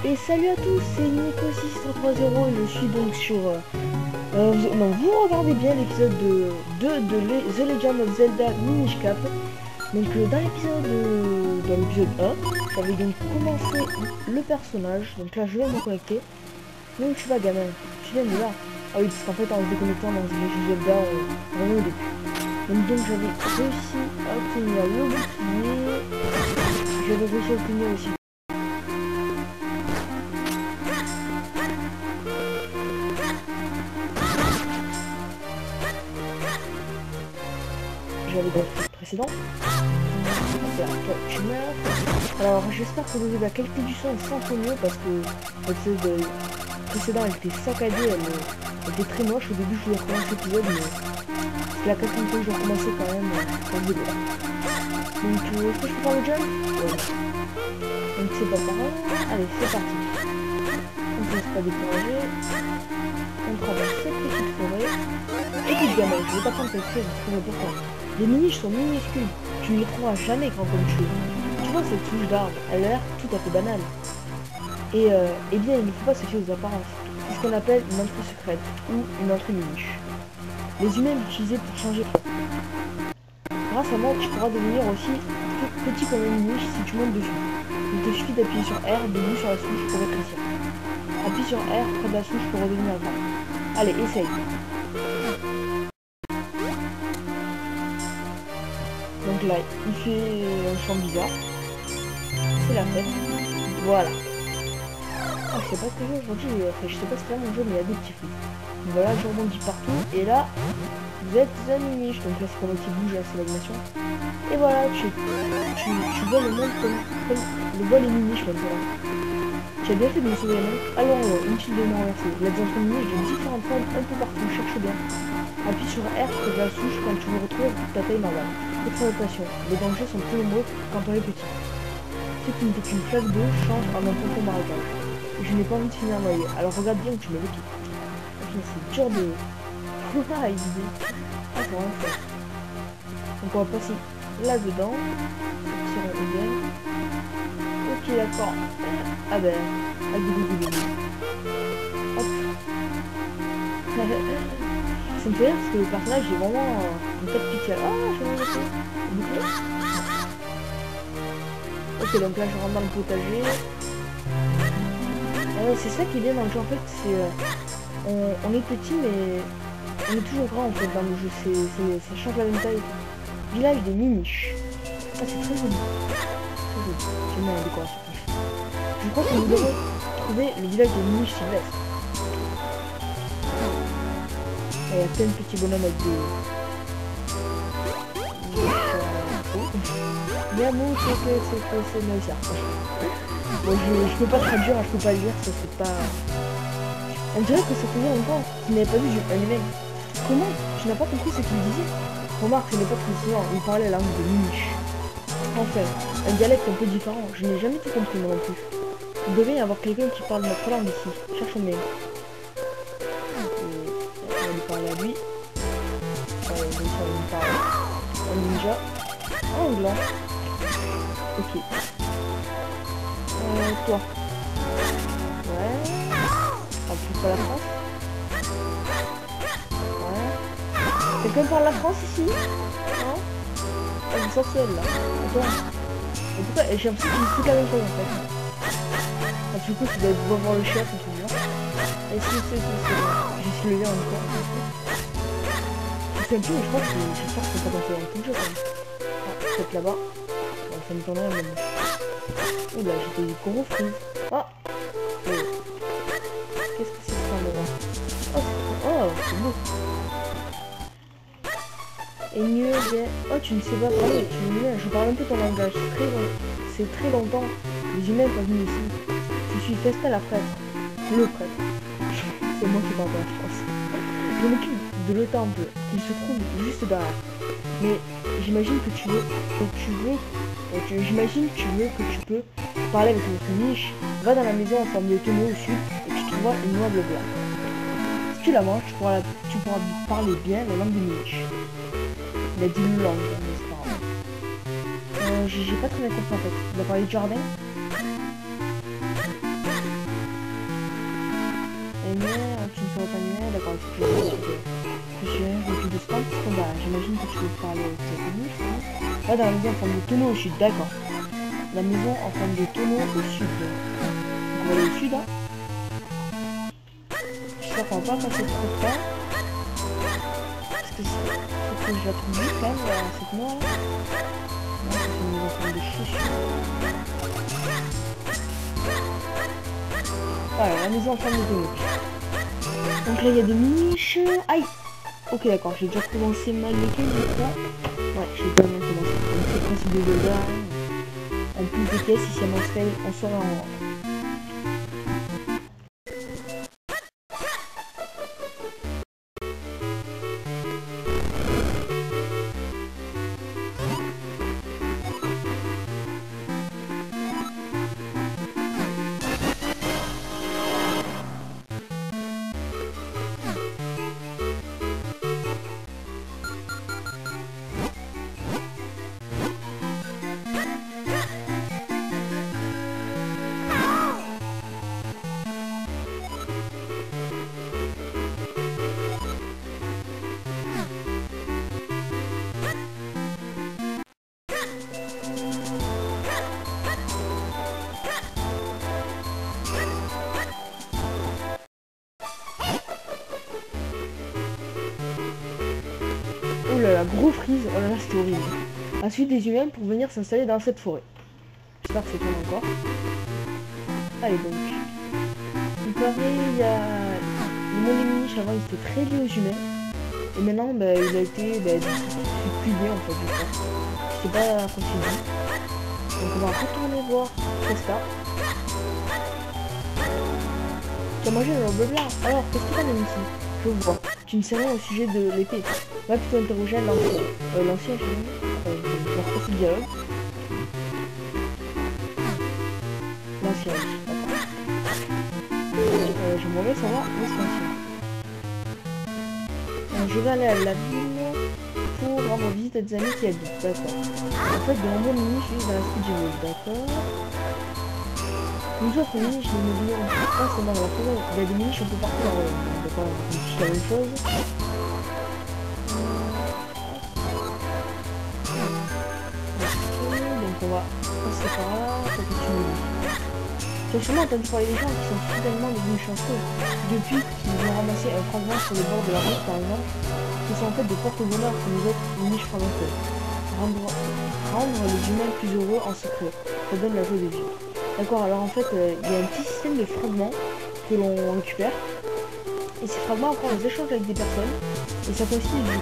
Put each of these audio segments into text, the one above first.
Et salut à tous, c'est Nico630 et je suis donc sur... non, vous regardez bien l'épisode de The Legend of Zelda Minish Cap. Donc dans l'épisode 1, j'avais donc commencé le personnage. Donc là je vais me connecter. Donc tu vas gamin, tu viens de là. Ah oui, parce qu'en fait en se déconnectant dans The Legend of Zelda, on revient au début. Donc j'avais réussi à obtenir le bouclier. J'avais réussi à obtenir aussi. J'avais dans le précédent. Toi, tu meurs. Alors j'espère que la qualité du son est 100 mieux parce que l'épisode précédent elle était saccadée, elle était très moche. Au début je voulais recommencer l'épisode mais c'est la quatrième fois que je vais recommencer quand même pour le vidéo. Donc est-ce que je peux faire le jump? Ouais. Donc c'est pas pareil. Allez c'est parti. On ne se laisse pas décourager. On traverse cette petite forêt. Écoute gamin, je vais t'apprendre quelque chose de très important. Les miniches sont minuscules, tu ne les trouveras jamais grands comme tu veux. Tu vois cette souche d'arbre, elle a l'air tout à fait banale. Et eh bien il ne faut pas se fier aux apparences. C'est ce qu'on appelle une entrée secrète ou une entrée miniche. Les humains l'utilisaient pour changer. Grâce à moi, tu pourras devenir aussi petit comme une miniche si tu montes dessus. Il te suffit d'appuyer sur R, debout sur la souche pour rétrécir. Appuie sur R près de la souche pour redevenir grand. Allez, essaye. Donc là, il fait un chant bizarre. C'est la fête. Voilà. Ah, je sais pas ce que je aujourd'hui, je sais pas ce qu'il y a mon jeu, mais il y a des petits fruits. Voilà, je rebondis partout. Et là, vous êtes un miniche. Donc là, c'est comme un petit bouge, c'est l'animation. Et voilà, tu vois le monde comme le voit les miniches maintenant. Tu as bien fait de me sauver, non? Alors, inutile de me renverser. Il y a des entrées miniches de différentes formes un peu partout. Cherche bien. Appuie sur R près de la souche quand tu me retrouves ta taille normale. Exploitation. Les dangers sont plus nombreux quand on est petit. Ce qui n'était qu'une flaque d'eau change en un profond marécage. Je n'ai pas envie de finir noyé, alors regarde bien où tu me le quittes. Ok, c'est dur de... Ah, idée. Ah, c'est vraiment fort. Donc on va passer là-dedans. Ok, d'accord. Ah ben... Ah, hop. Ça me fait rire parce que le personnage est vraiment une tête pitié. Ah, je vais me boucler. Ok, donc là je rentre dans le potager. C'est ça qui est bien dans le jeu en fait, c'est on est petit mais on est toujours grand en fait dans le jeu, ça change la même taille. Village des miniches. Ah c'est très joli. Très joli. J'aime bien la décoration. Je crois que nous devons trouver le village des miniches sylvestres. Il y a plein de petits bonhommes avec des... L'amour, c'est Moïse. Bon, je peux pas traduire, je peux pas lire, ça c'est pas... On dirait que ça faisait longtemps qu'il n'avait pas vu un anime. Comment? Tu n'as pas compris ce qu'il disait? Remarque, ce n'est pas très souvent, il parlait la langue de miniche. Enfin, un dialecte un peu différent, je n'ai jamais tout compris moi non plus. Il devait y avoir quelqu'un qui parle notre langue ici, cherchons bien. On va lui parler à lui. On va lui parler. En ninja. En blanc. Ok. Toi. Ouais. Appuie pas la France. Ouais. Quelqu'un parle la France ici? Non? Ah, c'est ça, c'est elle là. Attends. En tout cas, j'ai l'impression qu'il me fout la même chose en fait. Ah, du coup, tu dois voir le chef et tout ça. Et si, j'ai su le lire encore. C'est un peu, je crois que j'espère que c'est pas dans tout le jeu quand même. Ah, peut-être là-bas. Bon, ça me tendrait même. Oula, j'ai des gros fruits. Ah oh. Qu'est-ce que c'est que ça là? Oh, c'est beau. Et mieux, bien... Oh, tu ne sais pas parler, tu es humain. Je parle un peu ton langage. C'est très longtemps. Les humains sont venus ici. Je suis Festal la prêtre. Le prêtre. C'est moi qui parle de la France. Je m'occupe de le temple qui se trouve juste derrière. Mais j'imagine que tu veux que tu peux parler avec notre niche. Va dans la maison en forme de tonneau au sud et tu trouveras une noix de blanc. Si tu la manges, tu pourras parler bien la langue du niche. Il a dit une langue, mais c'est pas grave. J'ai pas très bien compris en fait. Il a parlé du jardin. je vais parler avec cette mouche. Là, dans la maison en forme de tonneau au sud, d'accord. La maison en forme de tonneau au sud. Donc, on va aller au sud, hein. J'espère qu'on va pas passer trop de temps. Parce que faut que je la trouve vite quand même, cette noire là. Non, c'est une maison en forme de chaussure. Voilà, la maison en forme de tonneau. Donc là, il y a des niches. Aïe! Ok, d'accord, j'ai déjà commencé mal le game, je crois. Ouais, j'ai déjà mal commencé. Donc c'est le principe de Zelda. En plus des caisses, si ça m'en fait, on sera en... Oh là là, gros freeze. Oh là là, c'était horrible. Ensuite, des humains pour venir s'installer dans cette forêt. J'espère que c'est tourne encore. Allez donc. Il paraît, il y a... Le monde des miniches avant, il était très lié aux humains. Et maintenant, bah, il a été supprimé en fait, je crois. Je sais pas à quoi c'est dit. Donc on va retourner voir Cresta. Tu as mangé le blabla. Alors, qu'est-ce que t'amènes ici? Je vois. Tu ne sais rien au sujet de l'épée. Va plutôt interroger l'ancien. L'ancien, je vais refaire ce dialogue. L'ancien, d'accord. J'aimerais savoir où est-ce l'ancien. Je vais aller à la ville pour rendre visite à des amis qui habitent, d'accord. En fait, de nombreux miniches vivent dans la suite du monde, d'accord. Nous autres miniches, nous ne vivons pas seulement dans la forêt, il y a des miniches un peu partout dans le monde, d'accord. C'est la même chose. Donc on va passer par là, ça peut se mouiller. Tu as sûrement entendu parler des gens qui sont soudainement devenus chanceux depuis qu'ils ont ramassé un fragment sur le bord de la route par exemple, qui sont en fait des porte-bonheur pour nous autres miniches fragmenteuses. Rendre les humains plus heureux en secret, ça donne la joie de vivre. D'accord, alors en fait, il y a un petit système de fragments que l'on récupère. Et ces fragments, après, on les échange avec des personnes. Et ça fait aussi du jeu.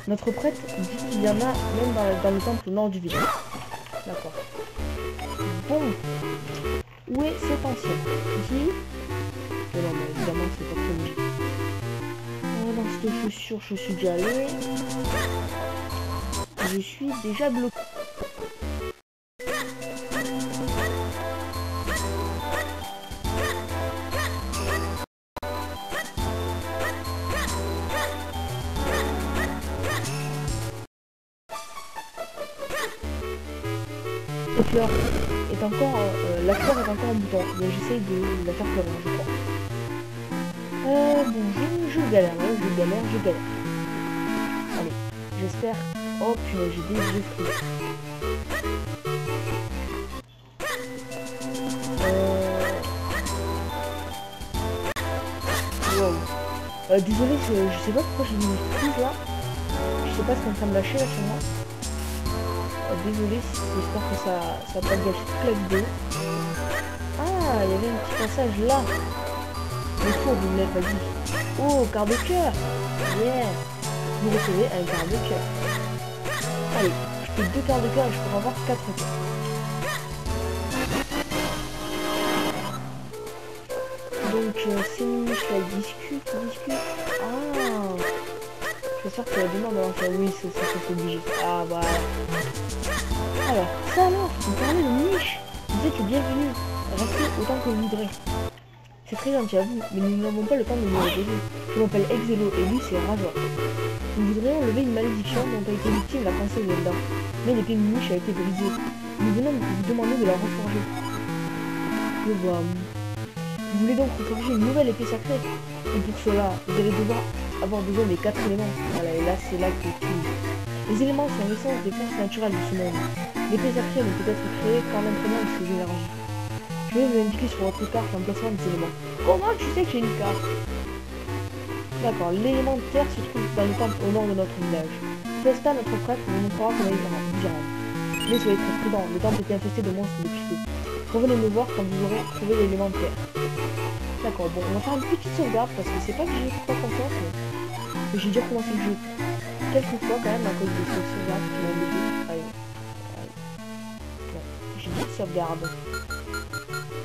Notre prêtre dit qu'il y en a même dans le temple au nord du village. D'accord. Bon. Où est cet ancien? Ici? Oh non, mais évidemment, c'est pas très logique. Dans cette chaussure, je suis déjà allé. Je suis déjà bloqué. Cette fleur est encore, la fleur est encore en bouton, mais j'essaye de la faire fleurir, je crois. Bon, je galère. Allez, j'espère. Oh putain, j'ai des jeux fruits. Wow. Désolé, je sais pas pourquoi j'ai mis une prise là. Je sais pas ce qu'on est en train de lâcher là sur moi. Désolé, j'espère que ça va pas gâcher toute la vidéo. Ah, il y avait un petit passage là. Le tour vous me l'avez pas dit. Oh, quart de cœur. Yeah. Vous recevez un quart de cœur. Allez, je fais 2 quarts de cœur et je pourrais avoir 4 cœurs. Donc, c'est Mimiche là, discute. Ah. J'espère que la demande avant ça. Oui, c'est obligé. Ah, voilà. Alors, ça alors, vous parlez de Mimiche. Vous êtes le bienvenu. Restez autant que vous voudrez. C'est très gentil à vous, mais nous n'avons pas le temps de nous reposer. Je m'appelle Exelo et lui c'est Raja. Nous voudrions enlever une malédiction dont a été victime la princesse Zelda. Mais l'épée Mimiche a été brisée. Nous venons de vous demander de la reforger. Je vois. Vous voulez donc reforger une nouvelle épée sacrée. Et pour cela, vous allez devoir avoir besoin des 4 éléments. Voilà, et là c'est là que tout. Les éléments sont l'essence des forces naturelles de ce monde. L'épée sacrée ne peut être créée qu'en imprimant ses énergies. Je vais vous indiquer sur votre carte l'emplacement des éléments. Comment tu sais que j'ai une carte? D'accord, l'élément terre se trouve dans le temple au nord de notre village. Festa, notre prêtre, vous montrera comment il y rendre. Mais soyez très prudent, le temple est infesté de monstres de feu. Revenez me voir quand vous aurez trouvé l'élément terre. D'accord, bon, on va faire une petite sauvegarde parce que c'est pas que j'ai pas confiance, mais j'ai déjà commencé le jeu quelques fois quand même à cause de cette sauvegarde qui m'a embêté. Allez. Bon, j'ai dit sauvegarde.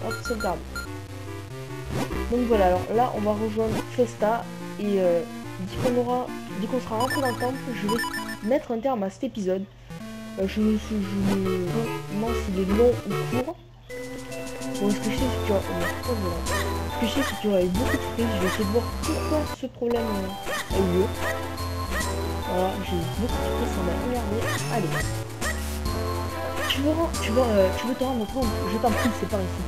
Hop, sauvegarde. Donc voilà, alors là on va rejoindre Festa et dès qu'on sera rentré dans le temple, je vais mettre un terme à cet épisode. Je me demande s'il est long ou court. Bon, ce que je sais c'est qu'il y aura eu beaucoup de surprises. Je vais essayer de voir pourquoi ce problème a eu lieu. Voilà, j'ai eu beaucoup de surprises, ça m'a énervé. Allez. Tu veux te rendre compte, je t'en prie, c'est par ici.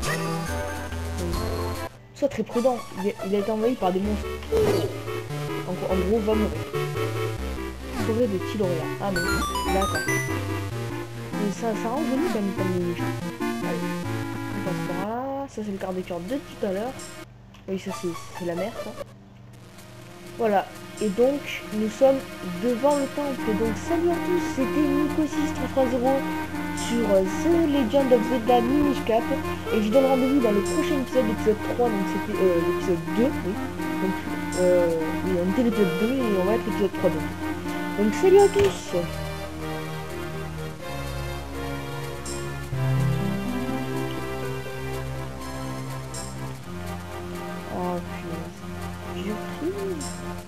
Sois très prudent, il a été envahi par des monstres. En gros, va mourir. Forêt de Tiloria. Ah bon, d'accord. Mais ça rend joli quand même comme Mimiche. Allez, on passe par là. Ça c'est le quart de cœur de tout à l'heure. Oui, ça c'est la mer, ça. Voilà. Et donc, nous sommes devant le temple. Donc, salut à tous, c'était Nico6330 sur The Legend of Zelda Minish Cap. Et je vous donne rendez-vous dans le prochain épisode, l'épisode 3. Donc, c'était l'épisode 2. Oui. Donc, oui, on était l'épisode 2 et on va être l'épisode 3. Donc, salut à tous!